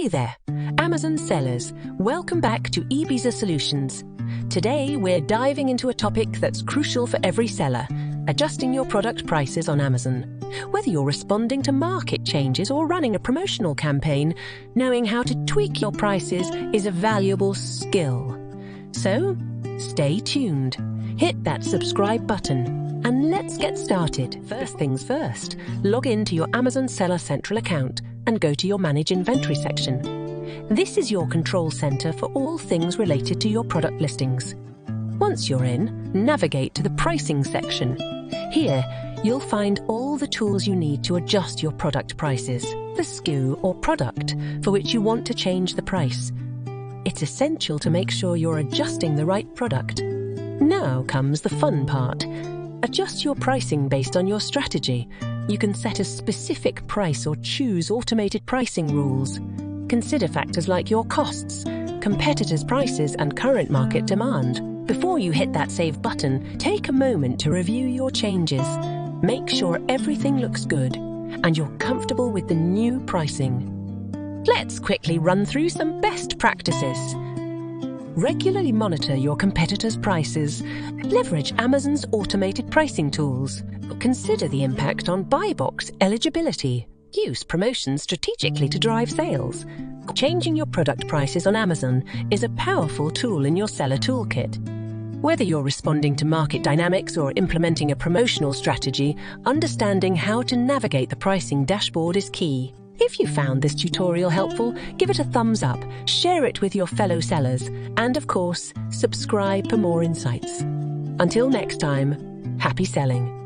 Hey there, Amazon sellers. Welcome back to eBiza Solutions. Today, we're diving into a topic that's crucial for every seller, adjusting your product prices on Amazon. Whether you're responding to market changes or running a promotional campaign, knowing how to tweak your prices is a valuable skill. So, stay tuned. Hit that subscribe button, and let's get started. First things first, log into your Amazon Seller Central account and go to your Manage Inventory section. This is your control center for all things related to your product listings. Once you're in, navigate to the Pricing section. Here, you'll find all the tools you need to adjust your product prices, the SKU or product for which you want to change the price. It's essential to make sure you're adjusting the right product. Now comes the fun part. Adjust your pricing based on your strategy. You can set a specific price or choose automated pricing rules. Consider factors like your costs, competitors' prices, and current market demand. Before you hit that Save button, take a moment to review your changes. Make sure everything looks good and you're comfortable with the new pricing. Let's quickly run through some best practices. Regularly monitor your competitors' prices. Leverage Amazon's automated pricing tools. Consider the impact on buy box eligibility. Use promotions strategically to drive sales. Changing your product prices on Amazon is a powerful tool in your seller toolkit. Whether you're responding to market dynamics or implementing a promotional strategy, understanding how to navigate the pricing dashboard is key. If you found this tutorial helpful, give it a thumbs up, share it with your fellow sellers, and of course, subscribe for more insights. Until next time, happy selling.